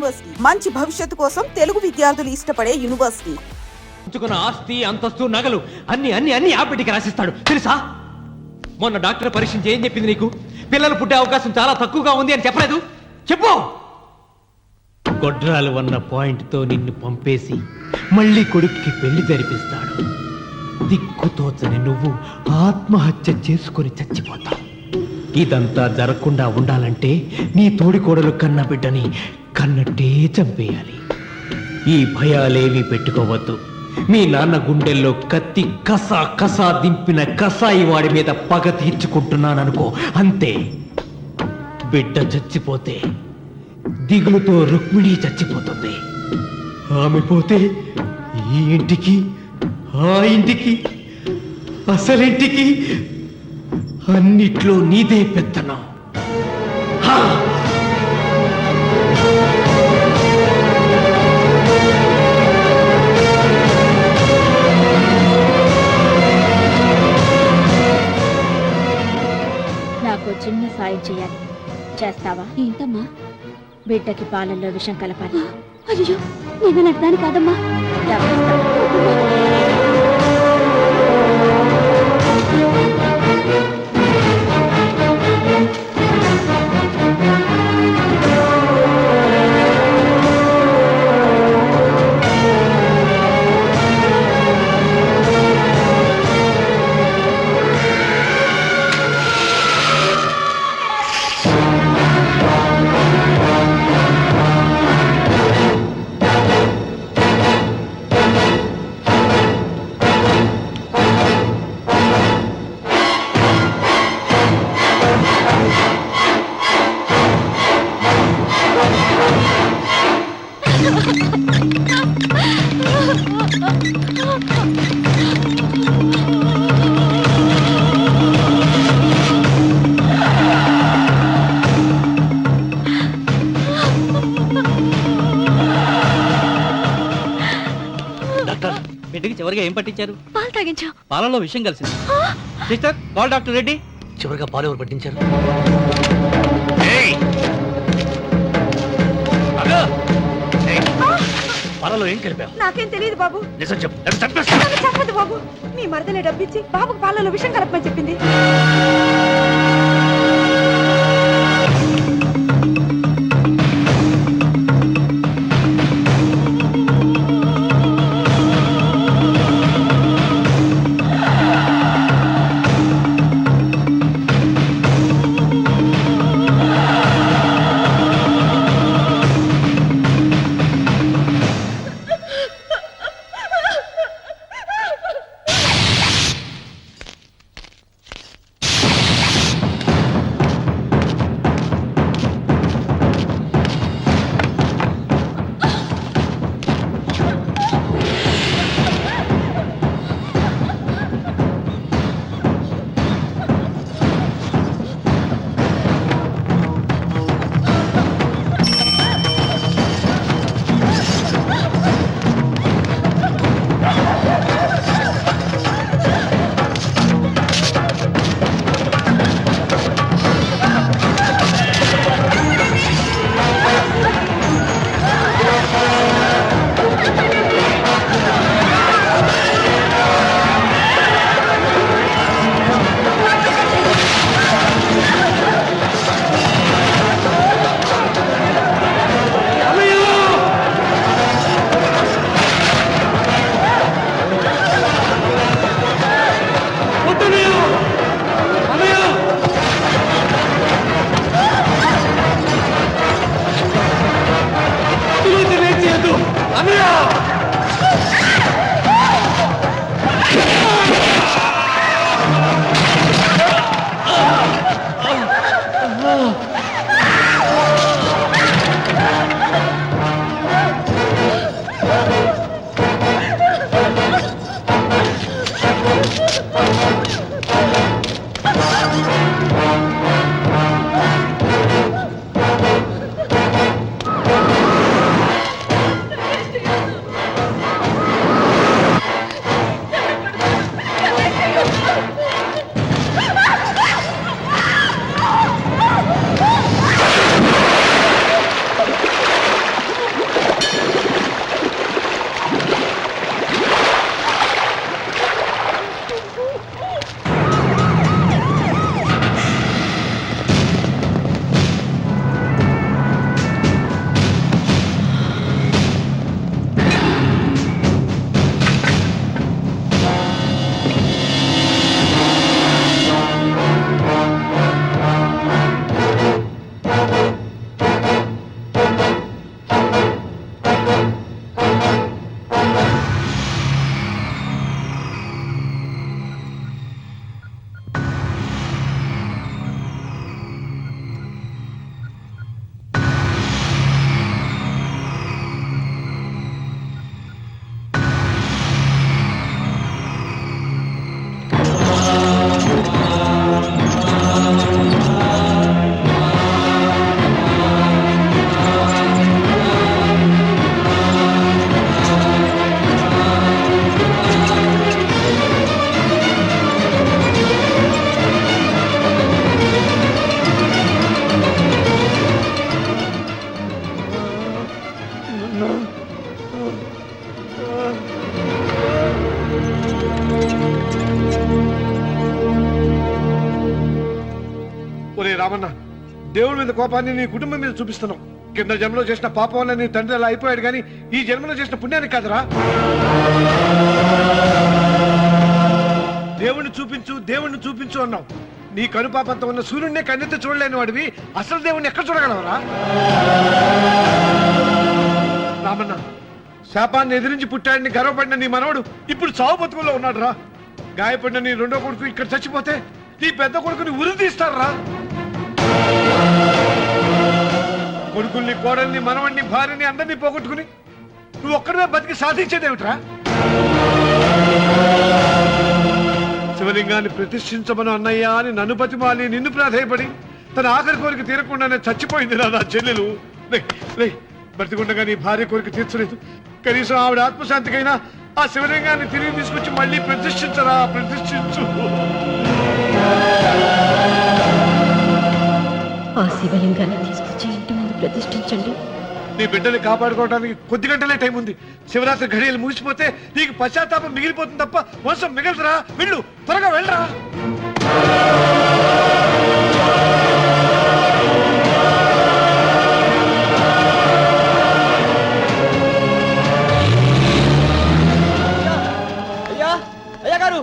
University మంచి భవిష్యత్తు కోసం తెలుగు విద్యార్థులు ఇష్టపడే యూనివర్సిటీ. ఉంచుకున్న ఆస్తి అంతస్తు నగలు అన్ని అన్ని అన్ని ఆ బిడ్డకి రాసిస్తాడు తెలుసా. మొన్న డాక్టర్ పరీక్షించి ఏం చెప్పింది నీకు? పిల్లలు పుట్టే అవకాశం చాలా తక్కువగా ఉంది అని చెప్పలేదు? చెప్పు. గొడ్రాలు అన్న పాయింట్తో నిన్ను పంపేసి మళ్ళీ కొడుక్కి పెళ్లి జరిపిస్తాడు. దిక్కుతోచని నువ్వు ఆత్మహత్య చేసుకొని చచ్చిపోతావు. ఇదంతా జరగకుండా ఉండాలంటే నీ తోడికోడలు కన్న బిడ్డని కన్నట్టే చంపేయాలి. ఈ భయాలేవి పెట్టుకోవద్దు. మీ నాన్న గుండెల్లో కత్తి కసా కసా దింపిన కసాయి వాడి మీద పగ తీర్చుకుంటున్నాననుకో, అంతే. బిడ్డ చచ్చిపోతే దిగులుతో రుక్మిణి చచ్చిపోతుంది. ఆమె పోతే ఈ ఇంటికి ఆ ఇంటికి అసలింటికి అన్నిట్లో నీదే పెత్తనం. నాకు చిన్న సాయం చేయాలి, చేస్తావా? ఏంటమ్మా? బిడ్డకి పాలల్లో విషం కలపాలి. అయ్యో, నేను నడదాని కాదమ్మా. బిడ్డకి చివరిగా ఏం పట్టించారు? పాలు తాగించా. పాలలో విషయం కలిసింది. Sister, call doctor Reddy. చివరిగా పాలు ఎవరు పట్టించారు? పాలలో ఏం కలిపావు? నాకేం తెలియదు బాబు. నిజం చెప్పు. చెప్పదు బాబు. మీ మరదలే డబ్బిచ్చి బాబుకు పాలలో విషం కలపమని చెప్పింది. దేవుడి మీద కోపాన్ని నీ కుటుంబం మీద చూపిస్తున్నావు. కింద జన్మలో చేసిన పాపం వల్ల నీ తండ్రి అలా అయిపోయాడు, కానీ ఈ జన్మలో చేసిన పుణ్యానికి కాదురా. దేవుణ్ణి చూపించు అన్నావు. నీ కనుపాపంతో ఉన్న సూర్యుడిని కన్నెత్తి చూడలేని వాడివి అసలు దేవుణ్ణి ఎక్కడ చూడగలవరా? రామన్న, శాపాన్ని ఎదిరించి పుట్టాడని గర్వపడిన నీ మనవడు ఇప్పుడు చావు బతుకుల్లో ఉన్నాడు రా. గాయపడిన నీ రెండో కొడుకు ఇక్కడ చచ్చిపోతే నీ పెద్ద కొడుకుని ఉరి తీస్తారా? కొడుకుల్ని, కోడల్ని, మనవణ్ణి, భార్యని అందరినీ పోగొట్టుకుని నువ్వు ఒక్కడమే బతికి సాధించేదేమిట్రా? శివలింగాన్ని ప్రతిష్ఠించమను అన్నయ్య అని నన్ను బతిమాలి నిన్ను ప్రాధేయపడి తన ఆఖరి కోరిక తీరకుండానే చచ్చిపోయింది నా చెల్లెలు. బ్రతికుండగా నీ భార్య కోరిక తీర్చలేదు. కనీసం ఆవిడ ఆత్మశాంతికైనా ఆ శివలింగాన్ని తిరిగి తీసుకొచ్చి మళ్ళీ ప్రతిష్ఠించరా, ప్రతిష్ఠించు. ఆ శివలింగాన్ని తీసుకొచ్చి ఇంటి ముందు ప్రతిష్ఠించండి. నీ బిడ్డని కాపాడుకోవడానికి కొద్ది గంటలే టైం ఉంది. శివరాత్రి ఘడియలు ముగిసిపోతే నీకు పశ్చాత్తాపం మిగిలిపోతుంది తప్ప వంశం మిగలదురా. వెళ్ళు, త్వరగా వెళ్ళరా. అయ్యా గారు,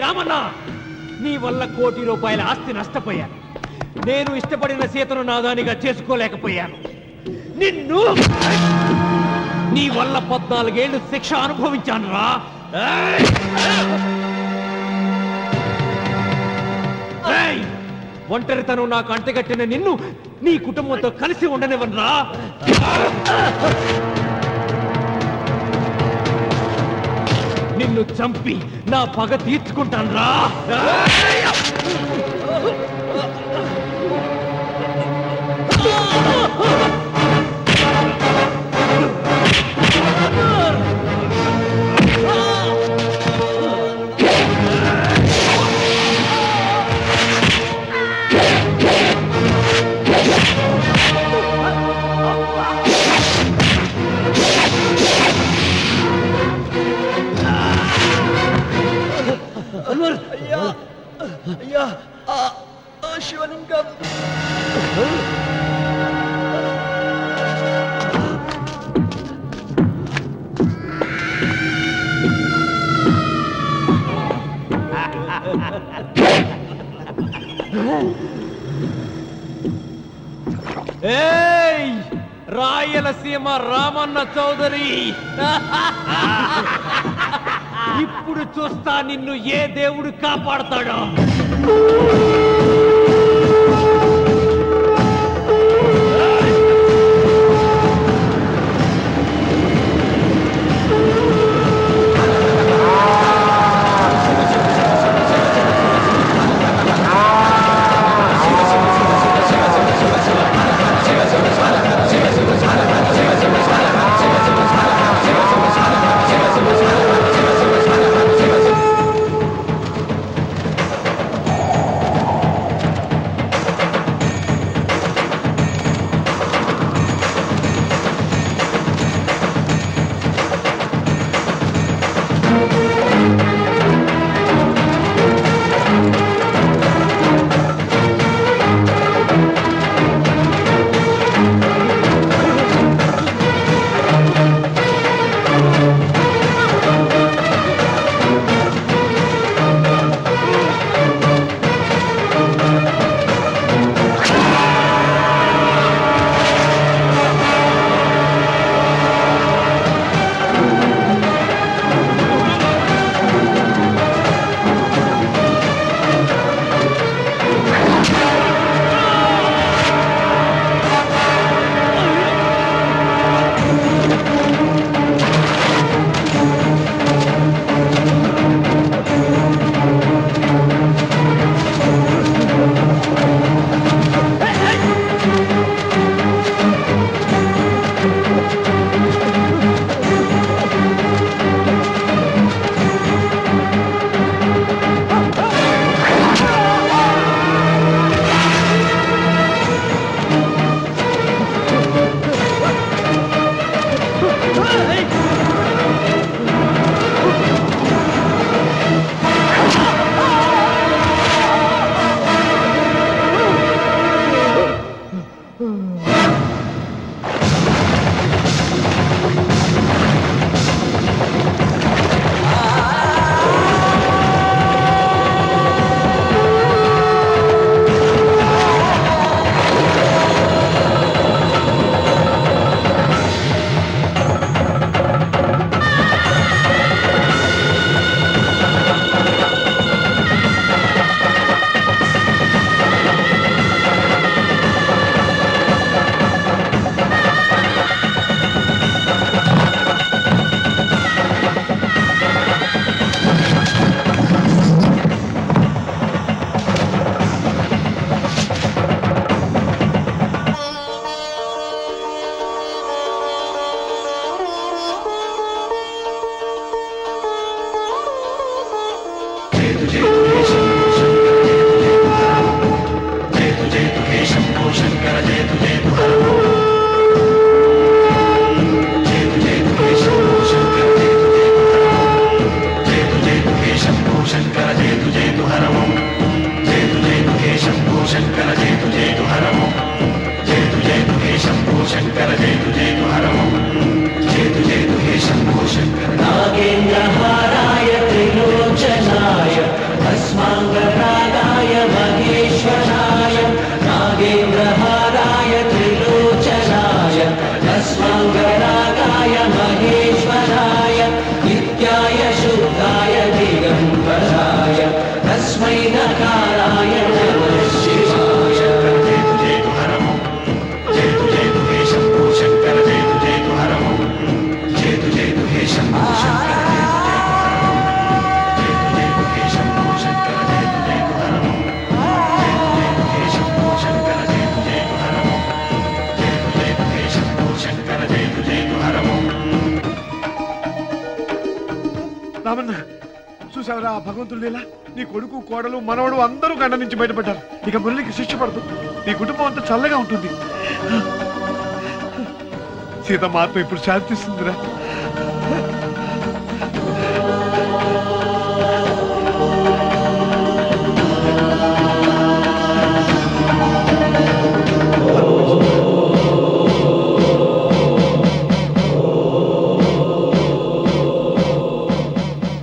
రామన్న, నీ వల్ల ₹1,00,00,000 ఆస్తి నష్టపోయాను. నేను ఇష్టపడిన సీతను నాదానిగా చేసుకోలేకపోయాను. నిన్ను నీ వల్ల 14 ఏళ్ళు శిక్ష అనుభవించాను రా. ఒంటరితనం నాకు అంటగట్టిన నిన్ను నీ కుటుంబంతో కలిసి ఉండనివ్వనురా. నిన్ను చంపి నా పగ తీర్చుకుంటాను రా. అయ్యా, శివలింగం. ఏయ్, రాయలసీమ రామన్న చౌదరి, ఇప్పుడు చూస్తా నిన్ను ఏ దేవుడు కాపాడతాడో. నాగేంద్రహారాయ త్రిలోచనాయ భస్మాంగరాగాయ మహేశ్వరాయ నాగేంద్రహారాయ త్రిలోచనాయ భస్మాంగరాగాయ మహేశ్వరాయ నిత్యాయ శుద్ధాయ దిగంబరాయ తస్మై నకారాయ నమః శివాయ రామన్న చూసావరా ఆ భగవంతుడు లీలా నీ కొడుకు కోడలు మనవడు అందరూ గండ నుంచి బయటపడ్డారు ఇక మురళికి శిక్ష పడదు నీ కుటుంబం అంతా చల్లగా ఉంటుంది సీతమ్మ ఆత్మ ఇప్పుడు శాంతిస్తుందిరా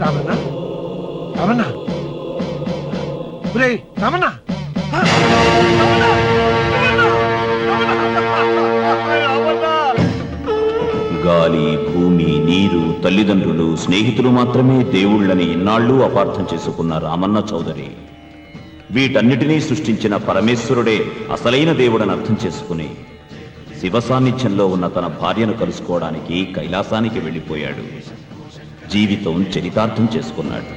రామన్న రామన్న ఒరేయ్ రామన్న గాలి భూమి నీరు తల్లిదండ్రులు స్నేహితులు మాత్రమే దేవుళ్ళని ఇన్నాళ్ళు అపార్థం చేసుకున్న రామన్న చౌదరి వీటన్నిటినీ సృష్టించిన పరమేశ్వరుడే అసలైన దేవుడని అర్థం చేసుకుని శివ సాన్నిధ్యంలో ఉన్న తన భార్యను కలుసుకోవడానికి కైలాసానికి వెళ్ళిపోయాడు జీవితం చరితార్థం చేసుకున్నాడు.